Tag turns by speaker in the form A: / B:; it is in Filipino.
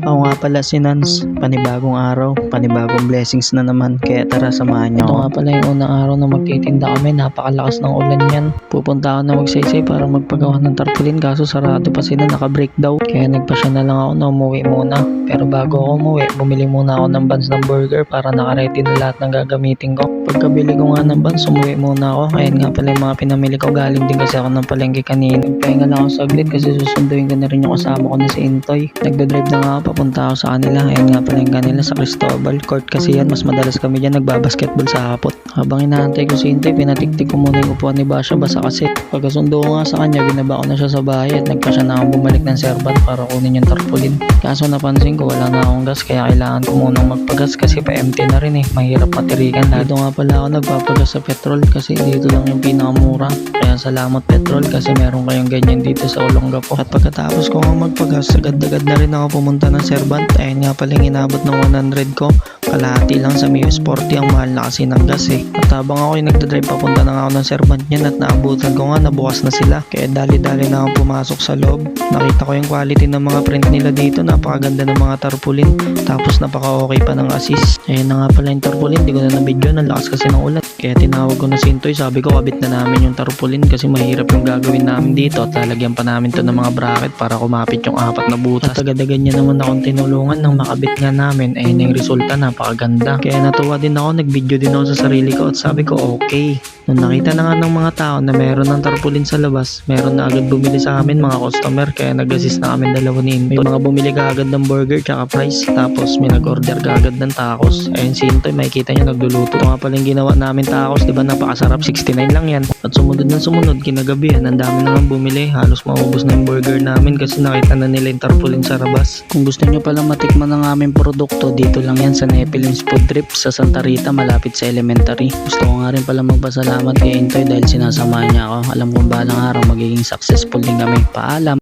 A: Ako nga pala si Nance, panibagong araw, panibagong blessings na naman, kaya tara samahan niyo. Ito nga pala yung unang araw na magtitinda kami, napakalakas ng ulan yan. Pupunta ako na magsaysay para magpagawa ng tarpaulin kaso sarado pa sila, naka-break daw. Kaya nagpasya na lang ako na umuwi muna. Pero bago ako umuwi, bumili muna ako ng buns ng burger para naka-ready na lahat ng gagamitin ko. Pagkabili ko nga ng buns, umuwi muna ako. Ayun nga pala yung mga pinamili ko, galing din kasi ako ng palengke kanina. Nagpahinga lang ako saglit kasi susunduin ko na rin yung kasama ko na si Intoy. Nagdadrive na nga ako, papunta ako sa kanila. Ayun nga pala yung kanila sa Cristobal Court kasi yan, mas madalas kami dyan nagbabasketball sa hapot. Habang inaantay ko si Intoy, pinatiktik ko muna yung upuan ni Basha, basa kasi. Pagkasundo ko nga sa kanya, binaba ko na siya sa bahay at nagpasya na akong bumalik ng servan para kunin yung tarpaulin. Kaso napansin ko wala na akong gas kaya kailangan ko munang magpagas kasi pa-empty na rin eh, mahirap matirikan. Dito nga pala ako nagpapagas sa petrol kasi dito lang yung pinakamura. Kaya salamat petrol kasi meron kayong ganyan dito sa Olongapo. At pagkatapos ko nga magpagas, agad-agad na rin ako pumunta ng Servant. Ayun nga pala yung inabot ng 100 ko. Kalahati lang sa Mio Sporty, ang mahal na kasi ng gas eh. At habang ako yung nagdadrive papunta na nga ako ng Servant niyan at naabutan ko nga nabukas na sila. Kaya dali-dali na akong pumasok sa loob. Nakita ko yung quality ng mga print nila dito, napakaganda ng mga tarpaulin. Tapos napaka-okay pa ng assist. Ayun na nga pala yung tarpaulin, di ko na na-video, nalakas kasi ng ulan. Kaya tinawag ko na si Intoy, sabi ko kabit na namin yung tarpaulin kasi mahirap yung gagawin namin dito at lalagyan pa namin to ng mga bracket para kumapit yung apat na butas. At agad-agad niya naman akong tinulungan ng makabit nga namin. Ayun yung resulta, napakaganda. Kaya natuwa din ako, nag-video din ako sa sarili ko at sabi ko okay. Nung nakita na nga ng mga tao na meron ng tarpaulin sa labas, meron na agad bumili sa amin mga customer kaya nag-assist na kami dalawa ni Intoy. May mga bumili ka agad ng burger tsaka fries tapos may nag-order ka agad ng tacos. Ayun si Intoy, makikita niya nagluluto. Ito nga pala yung ginawa namin tacos, diba napakasarap, 69 lang yan. At sumunod ng sumunod, kinagabihan, ang dami naman bumili. Halos maubos na yung burger namin kasi nakita na nila yung tarpaulin sa labas. Kung gusto nyo pala matikman ng aming produkto, dito lang yan sa Nephilim's Food Trip sa Santa Rita, malapit sa Elementary. Gusto ko nga rin pala magpasalamat kay Intoy dahil sinasamahan niya ako. Alam kong balang araw magiging successful din kami. Paalam!